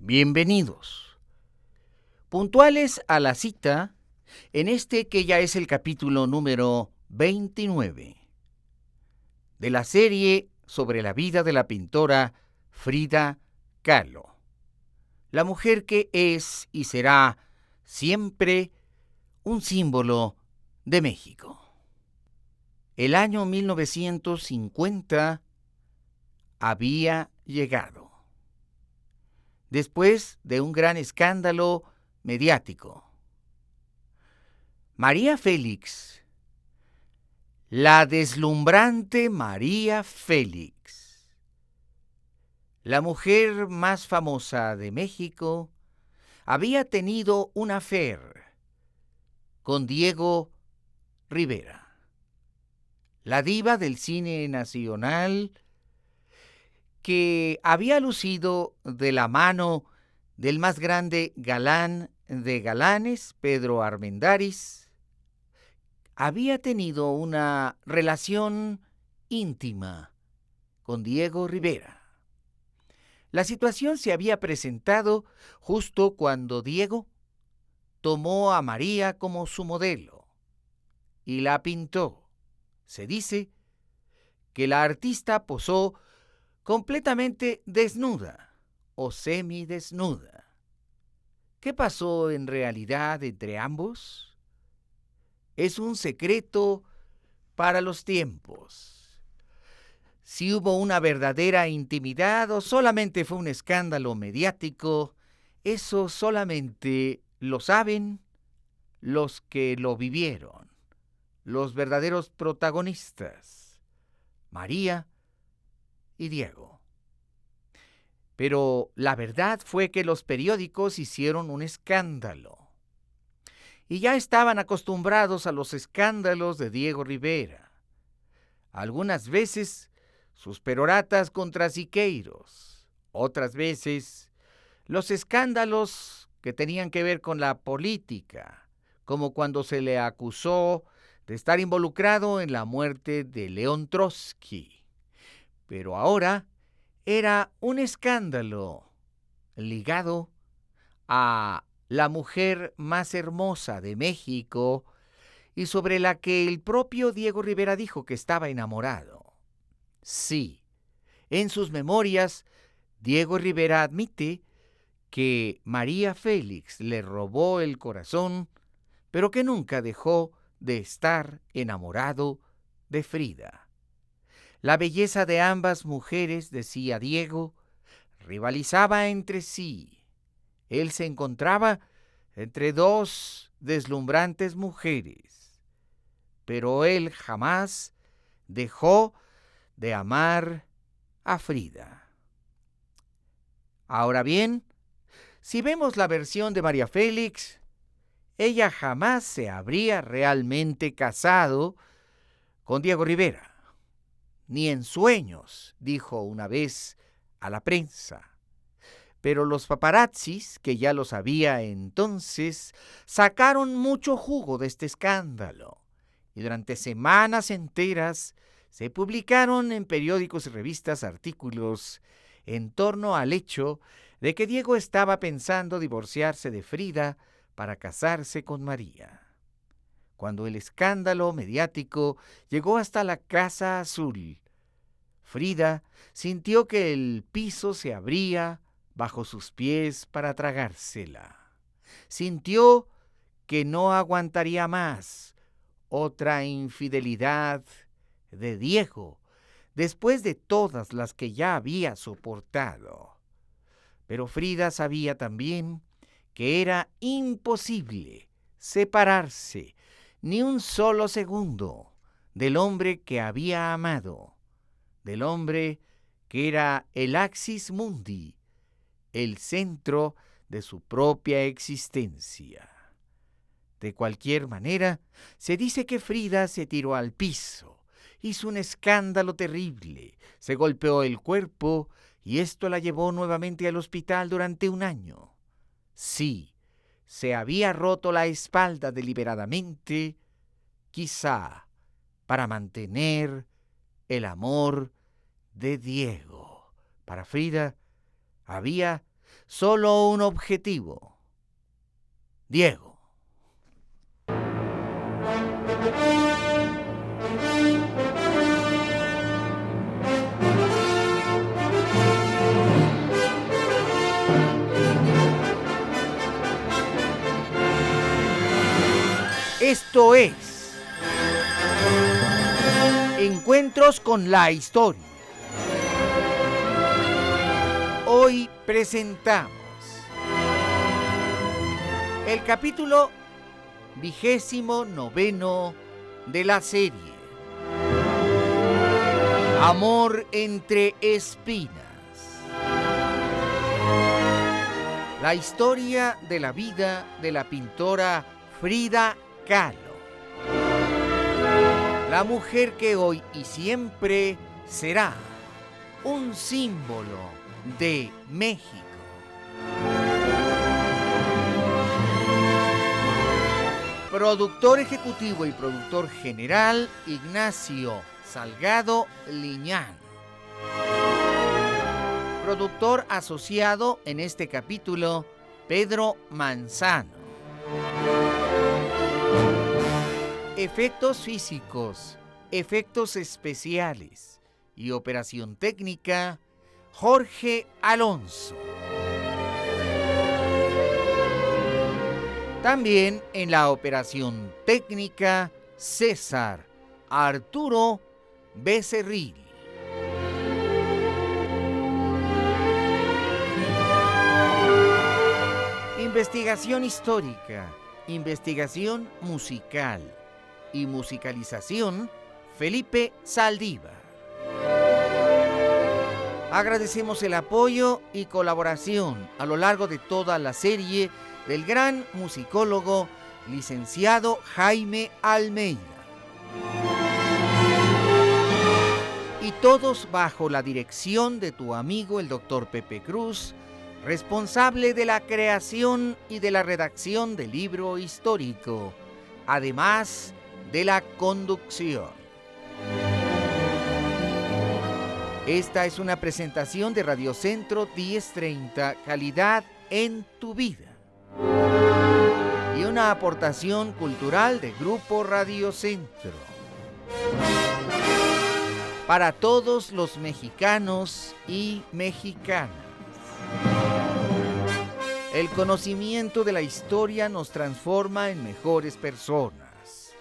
Bienvenidos. Puntuales a la cita, en este que ya es el capítulo número 29 de la serie sobre la vida de la pintora Frida Kahlo, la mujer que es y será siempre un símbolo de México. El año 1950 había llegado, después de un gran escándalo mediático. María Félix, la deslumbrante María Félix, la mujer más famosa de México, había tenido un affair con Diego Rivera, la diva del cine nacional que había lucido de la mano del más grande galán de galanes, Pedro Armendáriz. Había tenido una relación íntima con Diego Rivera. La situación se había presentado justo cuando Diego tomó a María como su modelo y la pintó. Se dice que la artista posó completamente desnuda o semidesnuda. ¿Qué pasó en realidad entre ambos? Es un secreto para los tiempos. Si hubo una verdadera intimidad o solamente fue un escándalo mediático, eso solamente lo saben los que lo vivieron, los verdaderos protagonistas, María y Diego. Pero la verdad fue que los periódicos hicieron un escándalo. Y ya estaban acostumbrados a los escándalos de Diego Rivera. Algunas veces sus peroratas contra Siqueiros, otras veces los escándalos que tenían que ver con la política, como cuando se le acusó de estar involucrado en la muerte de León Trotsky. Pero ahora era un escándalo ligado a la mujer más hermosa de México y sobre la que el propio Diego Rivera dijo que estaba enamorado. Sí, en sus memorias, Diego Rivera admite que María Félix le robó el corazón, pero que nunca dejó de estar enamorado de Frida. La belleza de ambas mujeres, decía Diego, rivalizaba entre sí. Él se encontraba entre dos deslumbrantes mujeres, pero él jamás dejó de amar a Frida. Ahora bien, si vemos la versión de María Félix, ella jamás se habría realmente casado con Diego Rivera, ni en sueños, dijo una vez a la prensa. Pero los paparazzis, que ya lo sabía entonces, sacaron mucho jugo de este escándalo, y durante semanas enteras se publicaron en periódicos y revistas artículos en torno al hecho de que Diego estaba pensando divorciarse de Frida para casarse con María. Cuando el escándalo mediático llegó hasta la Casa Azul, Frida sintió que el piso se abría bajo sus pies para tragársela. Sintió que no aguantaría más otra infidelidad de Diego, después de todas las que ya había soportado. Pero Frida sabía también que era imposible separarse ni un solo segundo del hombre que había amado, del hombre que era el axis mundi, el centro de su propia existencia. De cualquier manera, se dice que Frida se tiró al piso, hizo un escándalo terrible, se golpeó el cuerpo y esto la llevó nuevamente al hospital durante un año. Sí, se había roto la espalda deliberadamente, quizá para mantener el amor de Diego. Para Frida había solo un objetivo: Diego. Esto es Encuentros con la Historia. Hoy presentamos el capítulo 29 de la serie Amor entre espinas. La historia de la vida de la pintora Frida Kahlo, la mujer que hoy y siempre será un símbolo de México. Productor ejecutivo y productor general, Ignacio Salgado Liñán. Productor asociado en este capítulo, Pedro Manzano. Efectos físicos, efectos especiales y operación técnica, Jorge Alonso. También en la operación técnica, César Arturo Becerril. Investigación histórica, investigación musical y musicalización, Felipe Saldívar. Agradecemos el apoyo y colaboración a lo largo de toda la serie del gran musicólogo, licenciado Jaime Almeida. Y todos bajo la dirección de tu amigo el Dr. Pepe Cruz, responsable de la creación y de la redacción del libro histórico, además de la conducción. Esta es una presentación de Radio Centro 1030, calidad en tu vida. Y una aportación cultural de Grupo Radio Centro. Para todos los mexicanos y mexicanas. El conocimiento de la historia nos transforma en mejores personas.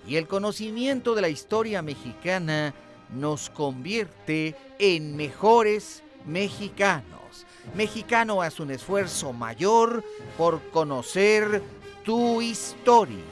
Y el conocimiento de la historia mexicana nos convierte en mejores mexicanos. Mexicano hace un esfuerzo mayor por conocer tu historia.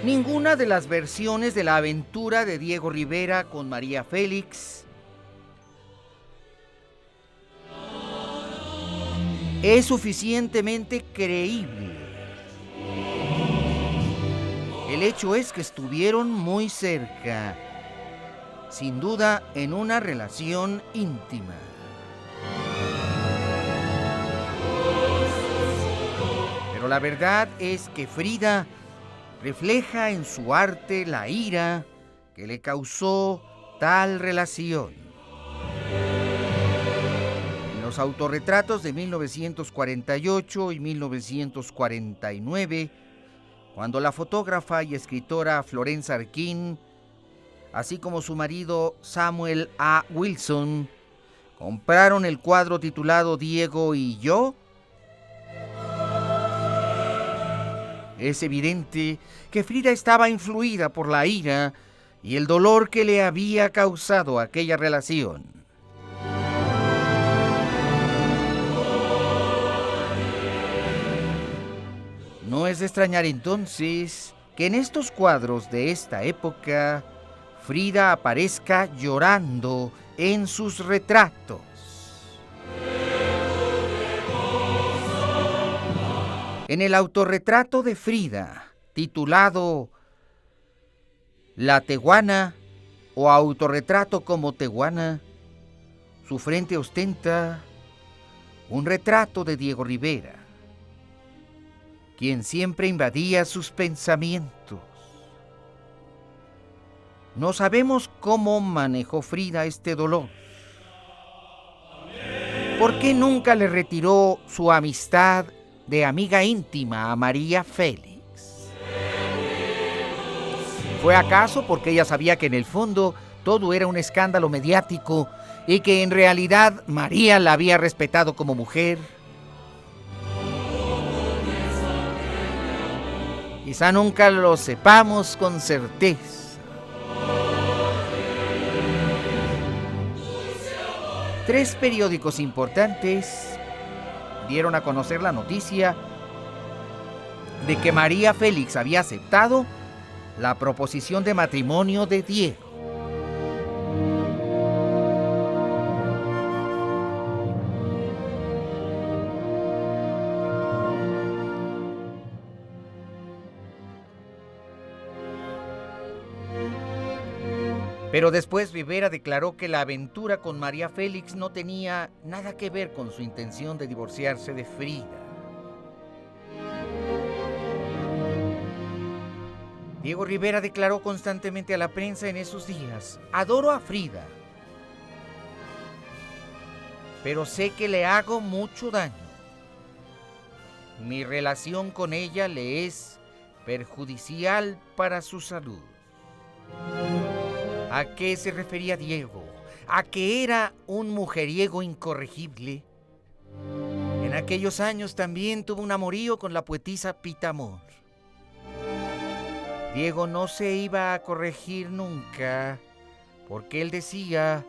Ninguna de las versiones de la aventura de Diego Rivera con María Félix es suficientemente creíble. El hecho es que estuvieron muy cerca, sin duda en una relación íntima. Pero la verdad es que Frida refleja en su arte la ira que le causó tal relación. En los autorretratos de 1948 y 1949, cuando la fotógrafa y escritora Florence Arkin, así como su marido Samuel A. Wilson, compraron el cuadro titulado Diego y yo, es evidente que Frida estaba influida por la ira y el dolor que le había causado aquella relación. No es de extrañar entonces que en estos cuadros de esta época Frida aparezca llorando en sus retratos. En el autorretrato de Frida, titulado La Tehuana o Autorretrato como Tehuana, su frente ostenta un retrato de Diego Rivera, quien siempre invadía sus pensamientos. No sabemos cómo manejó Frida este dolor. ¿Por qué nunca le retiró su amistad de amiga íntima a María Félix? ¿Fue acaso porque ella sabía que en el fondo todo era un escándalo mediático y que en realidad María la había respetado como mujer? Quizá nunca lo sepamos con certeza. 3 periódicos importantes dieron a conocer la noticia de que María Félix había aceptado la proposición de matrimonio de Diego. Pero después Rivera declaró que la aventura con María Félix no tenía nada que ver con su intención de divorciarse de Frida. Diego Rivera declaró constantemente a la prensa en esos días: adoro a Frida, pero sé que le hago mucho daño. Mi relación con ella le es perjudicial para su salud. ¿A qué se refería Diego? ¿A que era un mujeriego incorregible? En aquellos años también tuvo un amorío con la poetisa Pita Amor. Diego no se iba a corregir nunca, porque él decía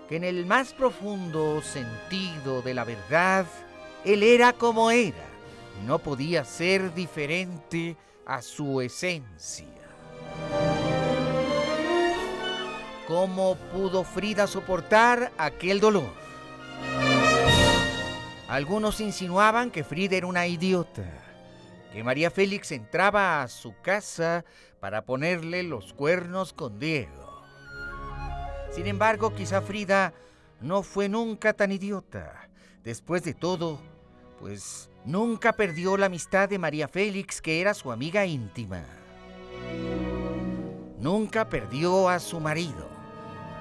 que en el más profundo sentido de la verdad, él era como era, y no podía ser diferente a su esencia. ¿Cómo pudo Frida soportar aquel dolor? Algunos insinuaban que Frida era una idiota, que María Félix entraba a su casa para ponerle los cuernos con Diego. Sin embargo, quizá Frida no fue nunca tan idiota. Después de todo, pues nunca perdió la amistad de María Félix, que era su amiga íntima. Nunca perdió a su marido,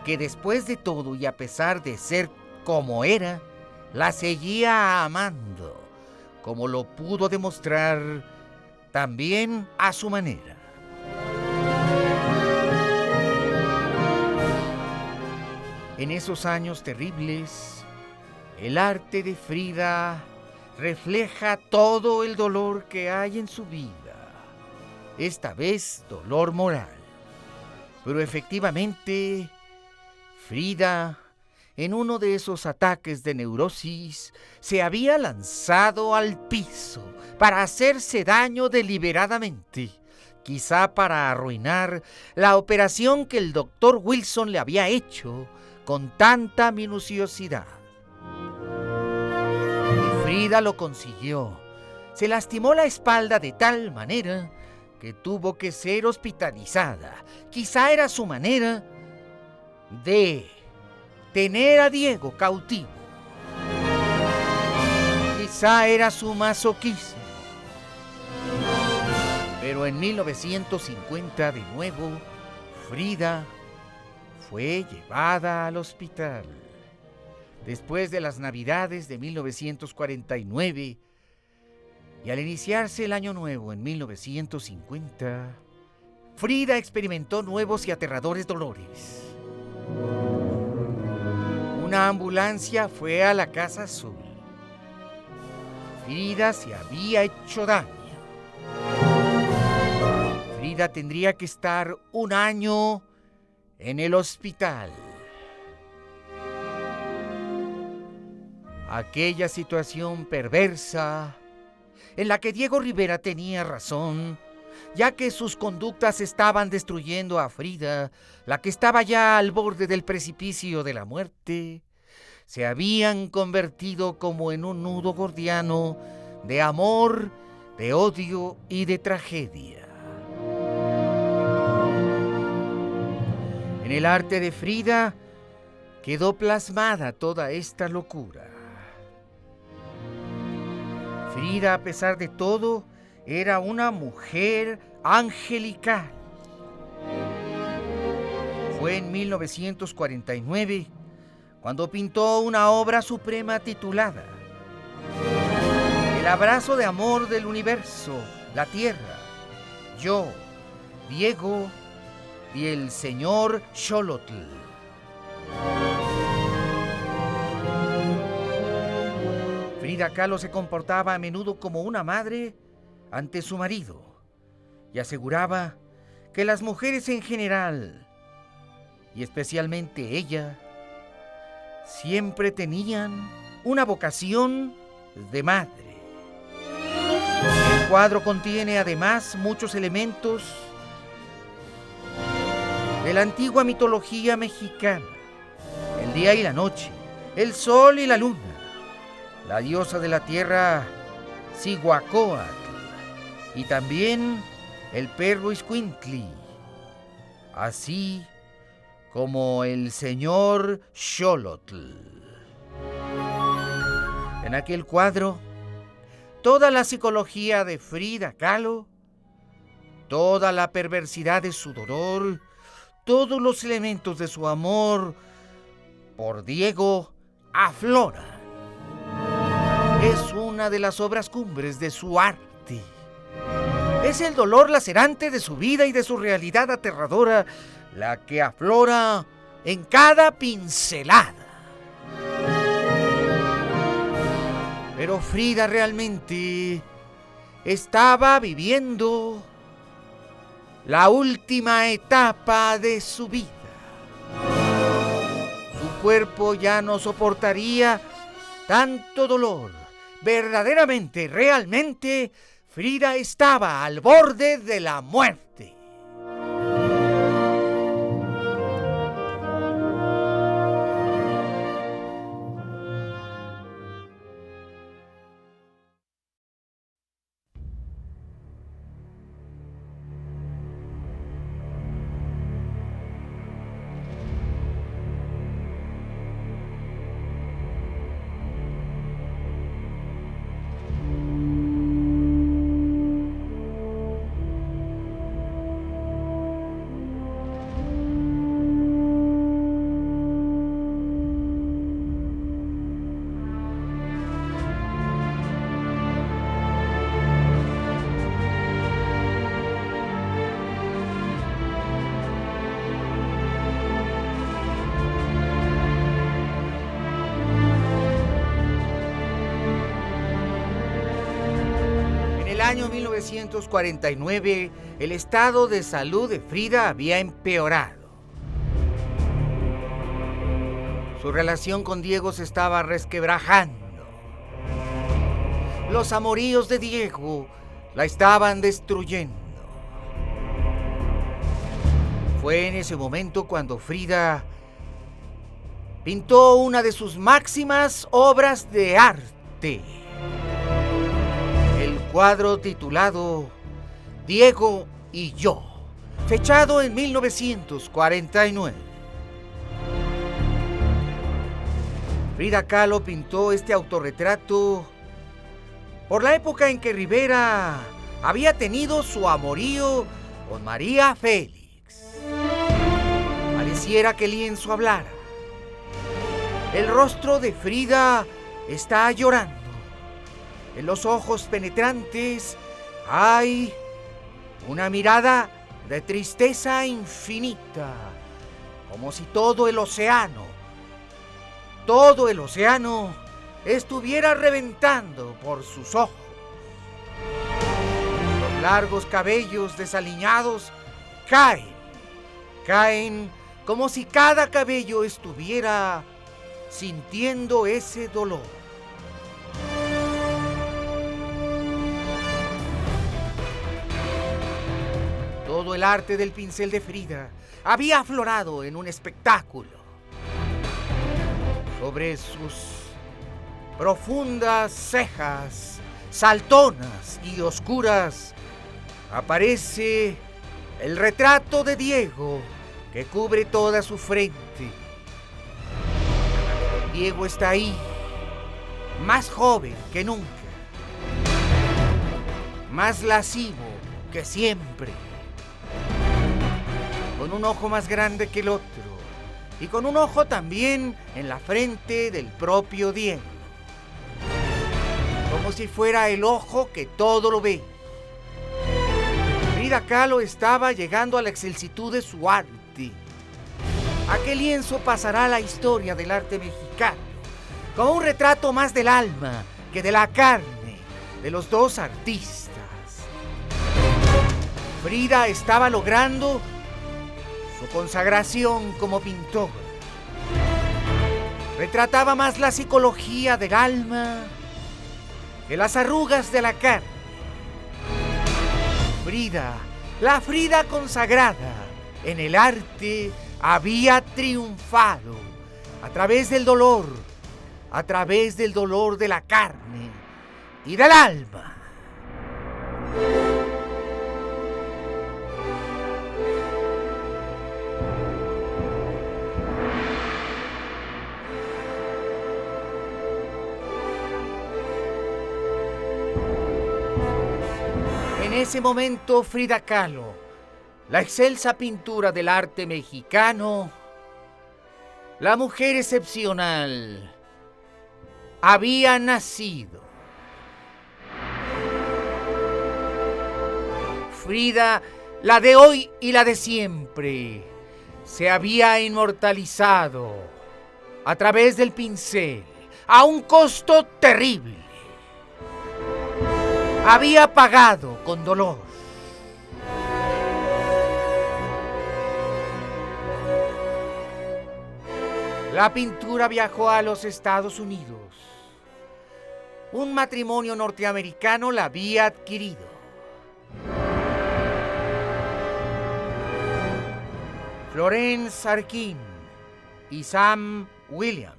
que después de todo y a pesar de ser como era, la seguía amando, como lo pudo demostrar también a su manera. En esos años terribles, el arte de Frida refleja todo el dolor que hay en su vida. Esta vez dolor moral. Pero efectivamente, Frida, en uno de esos ataques de neurosis, se había lanzado al piso para hacerse daño deliberadamente, quizá para arruinar la operación que el doctor Wilson le había hecho con tanta minuciosidad. Y Frida lo consiguió. Se lastimó la espalda de tal manera que tuvo que ser hospitalizada. Quizá era su manera de tener a Diego cautivo. Quizá era su masoquismo. Pero en 1950 de nuevo, Frida fue llevada al hospital. Después de las Navidades de 1949 y al iniciarse el Año Nuevo en 1950, Frida experimentó nuevos y aterradores dolores. Una ambulancia fue a la Casa Azul. Frida se había hecho daño. Frida tendría que estar 1 año en el hospital. Aquella situación perversa en la que Diego Rivera tenía razón, ya que sus conductas estaban destruyendo a Frida, la que estaba ya al borde del precipicio de la muerte. Se habían convertido como en un nudo gordiano de amor, de odio y de tragedia. En el arte de Frida quedó plasmada toda esta locura. Frida, a pesar de todo, era una mujer angelical. Fue en 1949 cuando pintó una obra suprema titulada El abrazo de amor del universo, la tierra, yo, Diego y el señor Xolotl. Frida Kahlo se comportaba a menudo como una madre ante su marido y aseguraba que las mujeres en general, y especialmente ella, siempre tenían una vocación de madre. El cuadro contiene además muchos elementos de la antigua mitología mexicana: el día y la noche, el sol y la luna, la diosa de la tierra Cihuacóatl y también el perro Izcuintli, así como el señor Xolotl. En aquel cuadro, toda la psicología de Frida Kahlo, toda la perversidad de su dolor, todos los elementos de su amor por Diego afloran. Es una de las obras cumbres de su arte. Es el dolor lacerante de su vida y de su realidad aterradora la que aflora en cada pincelada. Pero Frida realmente estaba viviendo la última etapa de su vida. Su cuerpo ya no soportaría tanto dolor. Verdaderamente, realmente, Frida estaba al borde de la muerte. Año 1949, el estado de salud de Frida había empeorado. Su relación con Diego se estaba resquebrajando. Los amoríos de Diego la estaban destruyendo. Fue en ese momento cuando Frida pintó una de sus máximas obras de arte. El cuadro titulado Diego y yo, fechado en 1949. Frida Kahlo pintó este autorretrato por la época en que Rivera había tenido su amorío con María Félix. Pareciera que el lienzo hablara. El rostro de Frida está llorando. En los ojos penetrantes hay una mirada de tristeza infinita, como si todo el océano estuviera reventando por sus ojos. Los largos cabellos desaliñados caen como si cada cabello estuviera sintiendo ese dolor. Todo el arte del pincel de Frida había aflorado en un espectáculo. Sobre sus profundas cejas, saltonas y oscuras, aparece el retrato de Diego que cubre toda su frente. Diego está ahí, más joven que nunca, más lascivo que siempre, con un ojo más grande que el otro y con un ojo también en la frente del propio Diego, como si fuera el ojo que todo lo ve. Frida Kahlo estaba llegando a la excelsitud de su arte. Aquel lienzo pasará a la historia del arte mexicano como un retrato más del alma que de la carne de los dos artistas. Frida estaba logrando su consagración como pintora. Retrataba más la psicología del alma que las arrugas de la carne. Frida, la Frida consagrada en el arte, había triunfado a través del dolor de la carne y del alma. En ese momento, Frida Kahlo, la excelsa pintura del arte mexicano, la mujer excepcional, había nacido. Frida, la de hoy y la de siempre, se había inmortalizado a través del pincel, a un costo terrible. Había pagado con dolor. La pintura viajó a los Estados Unidos. Un matrimonio norteamericano la había adquirido. Florence Arkin y Sam Williams.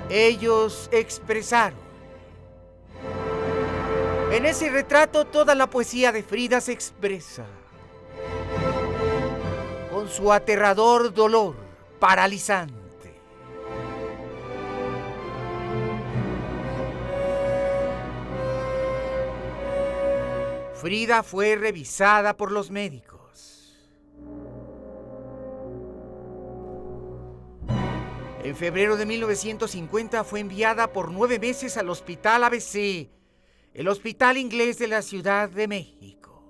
Ellos expresaron. En ese retrato toda la poesía de Frida se expresa. Con su aterrador dolor paralizante. Frida fue revisada por los médicos. En febrero de 1950 fue enviada por 9 meses al Hospital ABC, el hospital inglés de la Ciudad de México.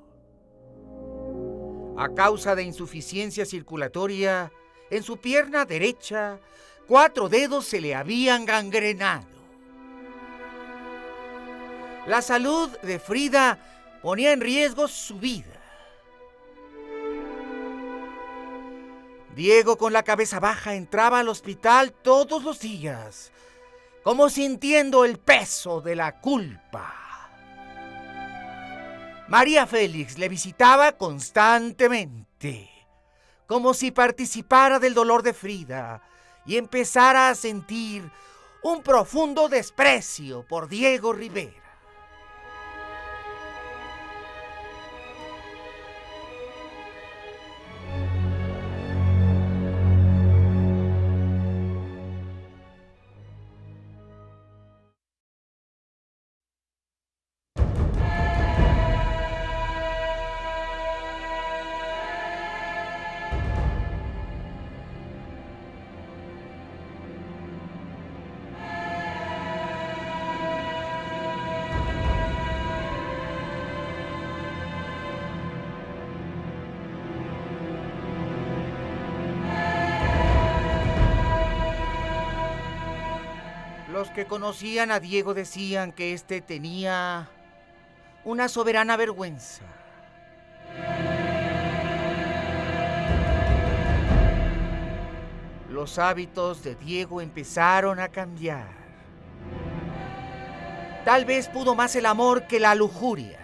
A causa de insuficiencia circulatoria, en su pierna derecha, 4 dedos se le habían gangrenado. La salud de Frida ponía en riesgo su vida. Diego, con la cabeza baja, entraba al hospital todos los días, como sintiendo el peso de la culpa. María Félix le visitaba constantemente, como si participara del dolor de Frida y empezara a sentir un profundo desprecio por Diego Rivera. Los que conocían a Diego decían que éste tenía una soberana vergüenza. Los hábitos de Diego empezaron a cambiar. Tal vez pudo más el amor que la lujuria.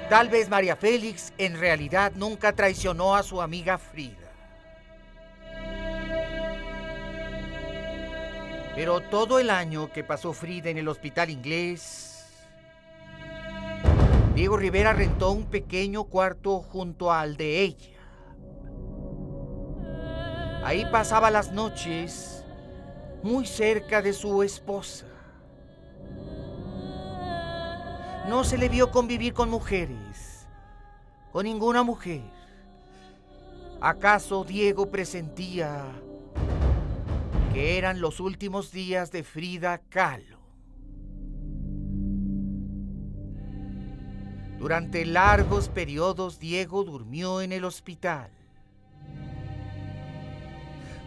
Tal vez María Félix en realidad nunca traicionó a su amiga Frida. Pero todo el año que pasó Frida en el hospital inglés, Diego Rivera rentó un pequeño cuarto junto al de ella. Ahí pasaba las noches, muy cerca de su esposa. No se le vio convivir con mujeres, con ninguna mujer. ¿Acaso Diego presentía que eran los últimos días de Frida Kahlo? Durante largos periodos Diego durmió en el hospital.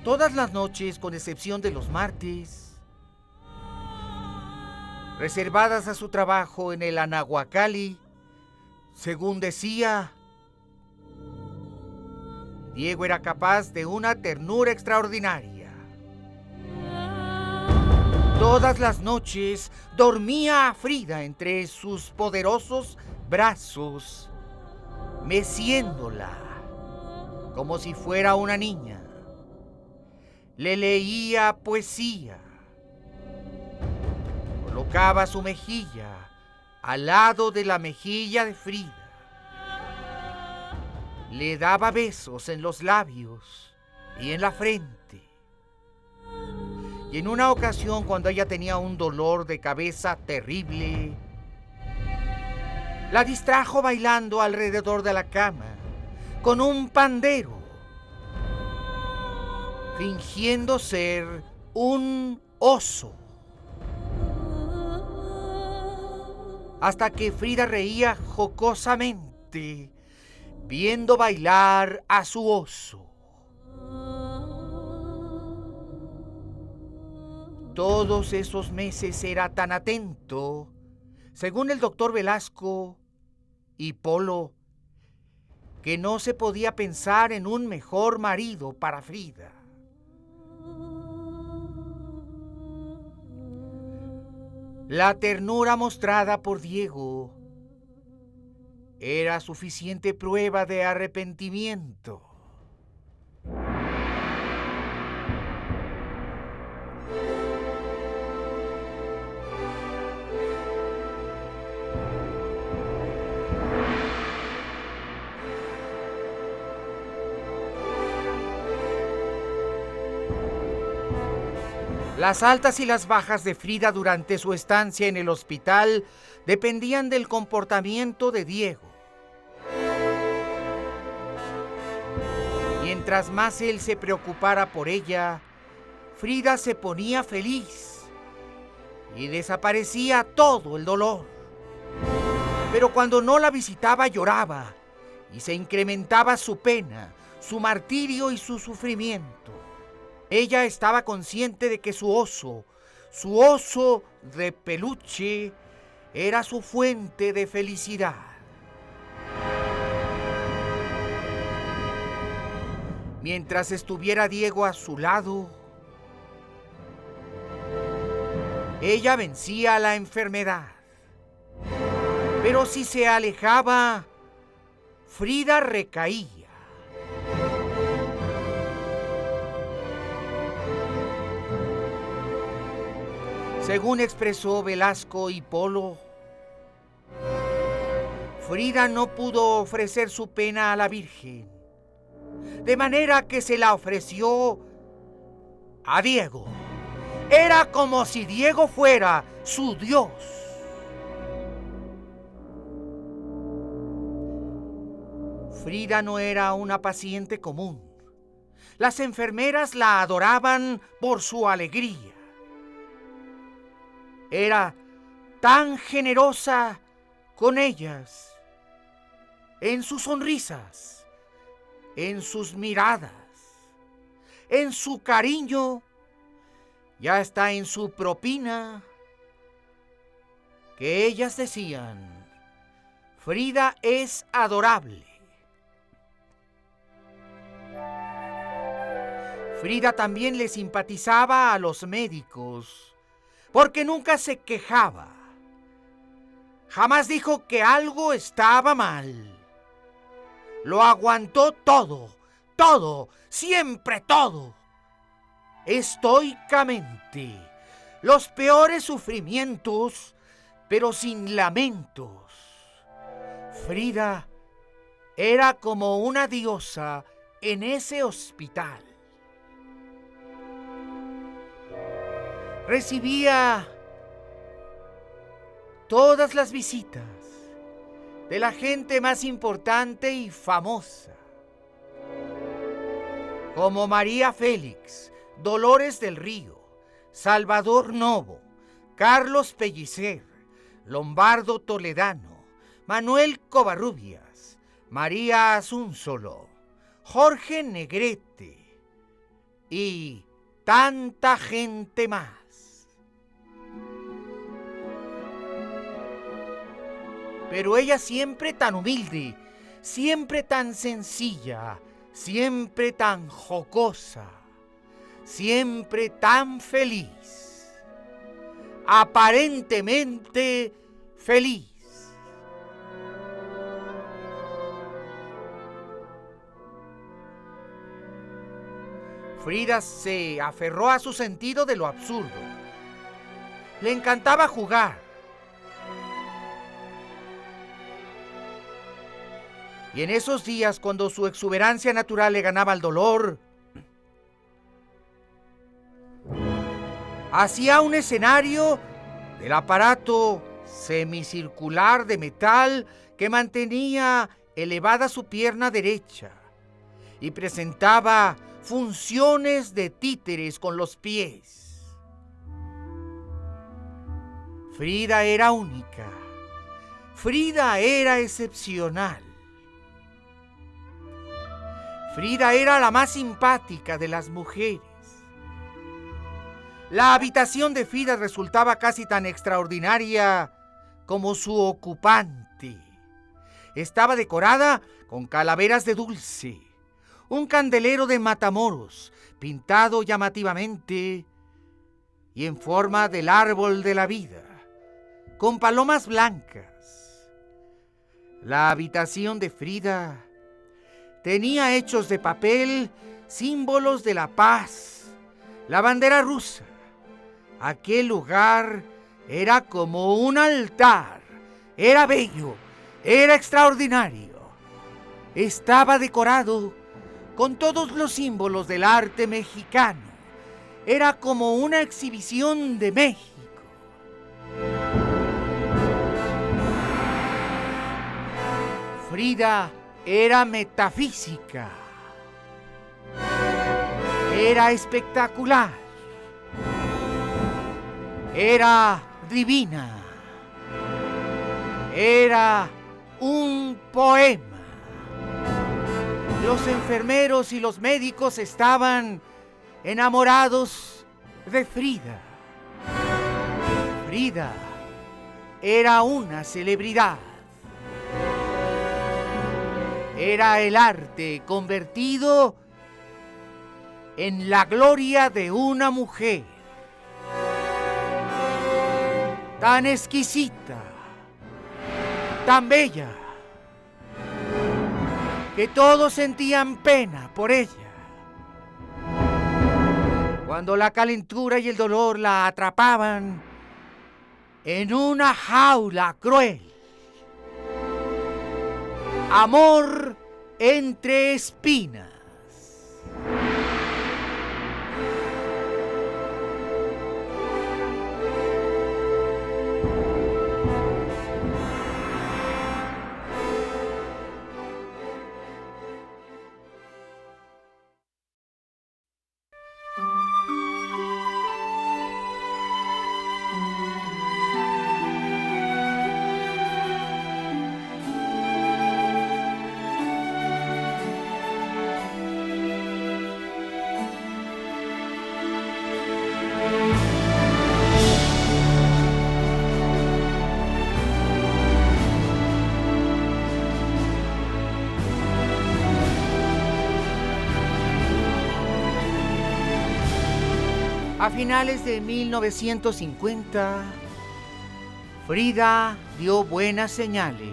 Todas las noches, con excepción de los martes, reservadas a su trabajo en el Anahuacalli, según decía, Diego era capaz de una ternura extraordinaria. Todas las noches dormía a Frida entre sus poderosos brazos, meciéndola como si fuera una niña. Le leía poesía. Colocaba su mejilla al lado de la mejilla de Frida. Le daba besos en los labios y en la frente. Y en una ocasión, cuando ella tenía un dolor de cabeza terrible, la distrajo bailando alrededor de la cama con un pandero, fingiendo ser un oso. Hasta que Frida reía jocosamente, viendo bailar a su oso. Todos esos meses era tan atento, según el doctor Velasco y Polo, que no se podía pensar en un mejor marido para Frida. La ternura mostrada por Diego era suficiente prueba de arrepentimiento. Las altas y las bajas de Frida durante su estancia en el hospital dependían del comportamiento de Diego. Mientras más él se preocupara por ella, Frida se ponía feliz y desaparecía todo el dolor. Pero cuando no la visitaba lloraba y se incrementaba su pena, su martirio y su sufrimiento. Ella estaba consciente de que su oso de peluche, era su fuente de felicidad. Mientras estuviera Diego a su lado, ella vencía la enfermedad. Pero si se alejaba, Frida recaía. Según expresó Velasco y Polo, Frida no pudo ofrecer su pena a la Virgen, de manera que se la ofreció a Diego. Era como si Diego fuera su Dios. Frida no era una paciente común. Las enfermeras la adoraban por su alegría. Era tan generosa con ellas, en sus sonrisas, en sus miradas, en su cariño y hasta en su propina, que ellas decían: Frida es adorable. Frida también le simpatizaba a los médicos, porque nunca se quejaba. Jamás dijo que algo estaba mal. Lo aguantó todo, todo, siempre todo. Estoicamente, los peores sufrimientos, pero sin lamentos. Frida era como una diosa en ese hospital. Recibía todas las visitas de la gente más importante y famosa, como María Félix, Dolores del Río, Salvador Novo, Carlos Pellicer, Lombardo Toledano, Manuel Covarrubias, María Asúnzolo, Jorge Negrete y tanta gente más. Pero ella siempre tan humilde, siempre tan sencilla, siempre tan jocosa, siempre tan feliz, aparentemente feliz. Frida se aferró a su sentido de lo absurdo. Le encantaba jugar. Y en esos días, cuando su exuberancia natural le ganaba el dolor, hacía un escenario del aparato semicircular de metal que mantenía elevada su pierna derecha y presentaba funciones de títeres con los pies. Frida era única. Frida era excepcional. Frida era la más simpática de las mujeres. La habitación de Frida resultaba casi tan extraordinaria como su ocupante. Estaba decorada con calaveras de dulce, un candelero de matamoros pintado llamativamente y en forma del árbol de la vida, con palomas blancas. La habitación de Frida tenía hechos de papel símbolos de la paz, la bandera rusa. Aquel lugar era como un altar, era bello, era extraordinario. Estaba decorado con todos los símbolos del arte mexicano. Era como una exhibición de México. Frida era metafísica. Era espectacular. Era divina. Era un poema. Los enfermeros y los médicos estaban enamorados de Frida. Frida era una celebridad. Era el arte convertido en la gloria de una mujer tan exquisita, tan bella, que todos sentían pena por ella. Cuando la calentura y el dolor la atrapaban en una jaula cruel. Amor entre espinas. A finales de 1950, Frida dio buenas señales.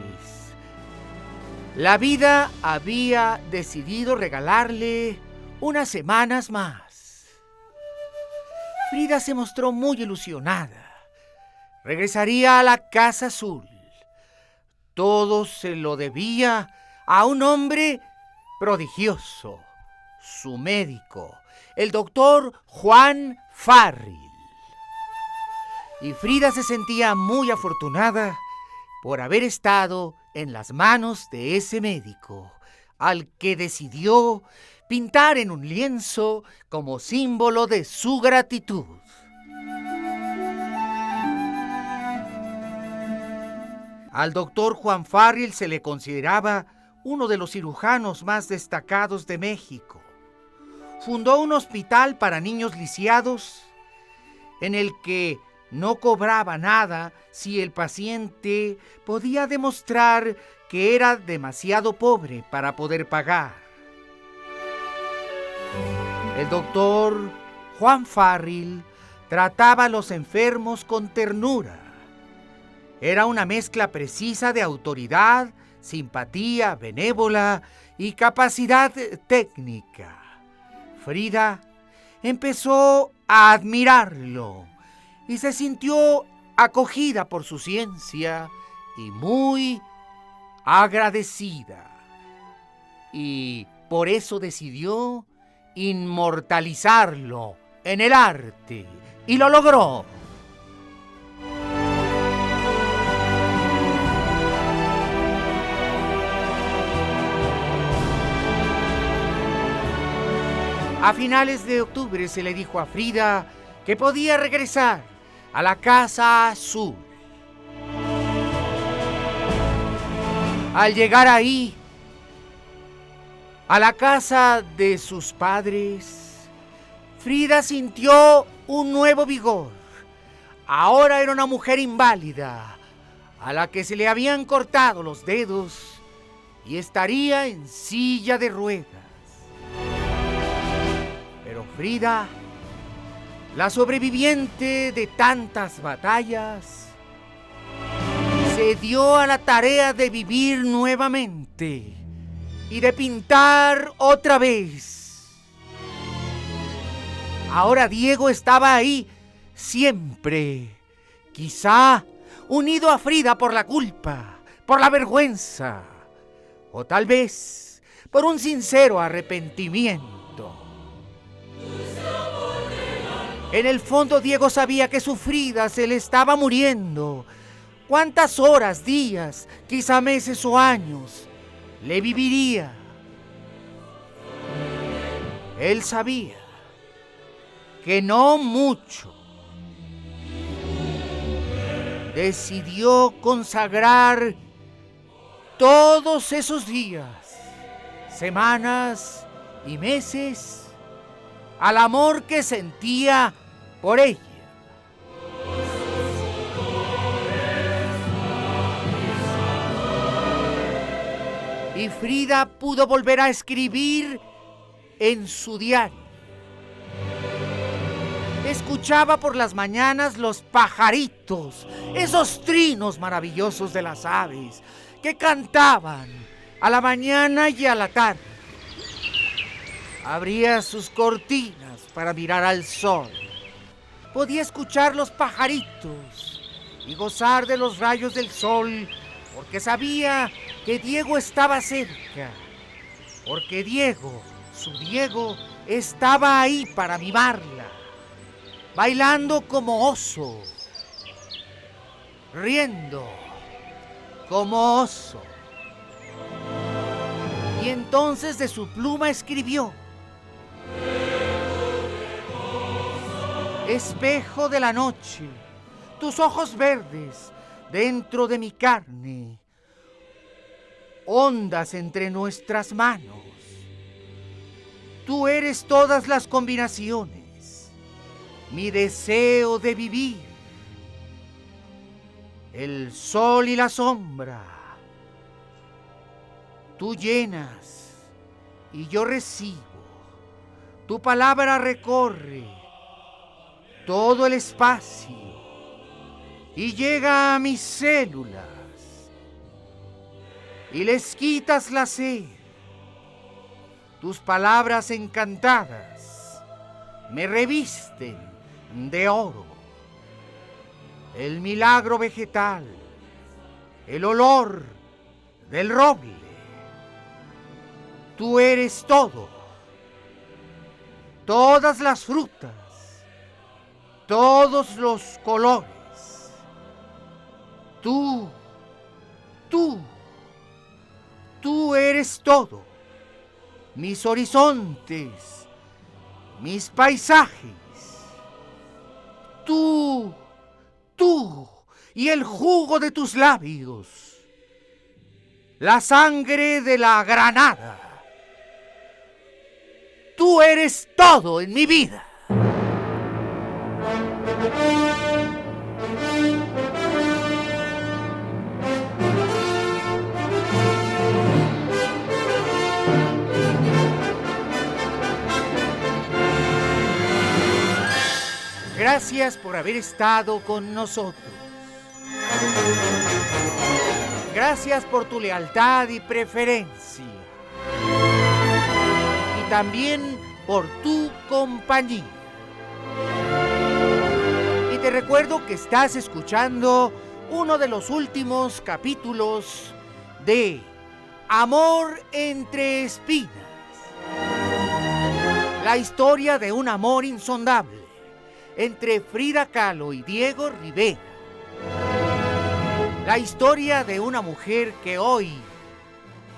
La vida había decidido regalarle unas semanas más. Frida se mostró muy ilusionada. Regresaría a la Casa Azul. Todo se lo debía a un hombre prodigioso, su médico, el doctor Juan Farril. Y Frida se sentía muy afortunada por haber estado en las manos de ese médico, al que decidió pintar en un lienzo como símbolo de su gratitud. Al doctor Juan Farril se le consideraba uno de los cirujanos más destacados de México. Fundó un hospital para niños lisiados en el que no cobraba nada si el paciente podía demostrar que era demasiado pobre para poder pagar. El doctor Juan Farril trataba a los enfermos con ternura. Era una mezcla precisa de autoridad, simpatía benévola y capacidad técnica. Frida empezó a admirarlo y se sintió acogida por su ciencia y muy agradecida. Y por eso decidió inmortalizarlo en el arte, y lo logró. A finales de octubre se le dijo a Frida que podía regresar a la Casa Azul. Al llegar ahí, a la casa de sus padres, Frida sintió un nuevo vigor. Ahora era una mujer inválida, a la que se le habían cortado los dedos y estaría en silla de ruedas. Pero Frida, la sobreviviente de tantas batallas, se dio a la tarea de vivir nuevamente y de pintar otra vez. Ahora Diego estaba ahí siempre, quizá unido a Frida por la culpa, por la vergüenza, o tal vez por un sincero arrepentimiento. En el fondo Diego sabía que su Frida se le estaba muriendo. ¿Cuántas horas, días, quizá meses o años le viviría? Él sabía que no mucho. Decidió consagrar todos esos días, semanas y meses al amor que sentía por ella. Y Frida pudo volver a escribir en su diario. Escuchaba por las mañanas los pajaritos, esos trinos maravillosos de las aves que cantaban a la mañana y a la tarde. Abría sus cortinas para mirar al sol. Podía escuchar los pajaritos y gozar de los rayos del sol, porque sabía que Diego estaba cerca, porque Diego, su Diego, estaba ahí para mimarla, bailando como oso, riendo como oso. Y entonces de su pluma escribió: espejo de la noche, tus ojos verdes dentro de mi carne, ondas entre nuestras manos. Tú eres todas las combinaciones, mi deseo de vivir, el sol y la sombra. Tú llenas y yo recibo, tu palabra recorre todo el espacio y llega a mis células y les quitas la sed. Tus palabras encantadas me revisten de oro. El milagro vegetal, el olor del roble. Tú eres todo, todas las frutas, todos los colores. Tú eres todo. Mis horizontes, mis paisajes. Tú y el jugo de tus labios. La sangre de la granada. Tú eres todo en mi vida. Gracias por haber estado con nosotros. Gracias por tu lealtad y preferencia. Y también por tu compañía. Y te recuerdo que estás escuchando uno de los últimos capítulos de Amor entre espinas. La historia de un amor insondable entre Frida Kahlo y Diego Rivera. La historia de una mujer que hoy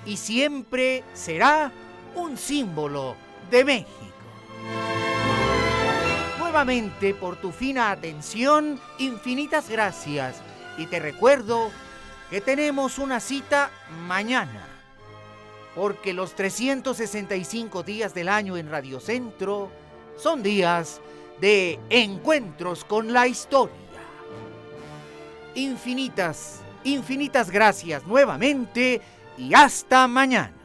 y siempre será un símbolo de México. Nuevamente, por tu fina atención, infinitas gracias. Y te recuerdo que tenemos una cita mañana, porque los 365 días del año en Radio Centro son días de encuentros con la historia. Infinitas gracias nuevamente y hasta mañana.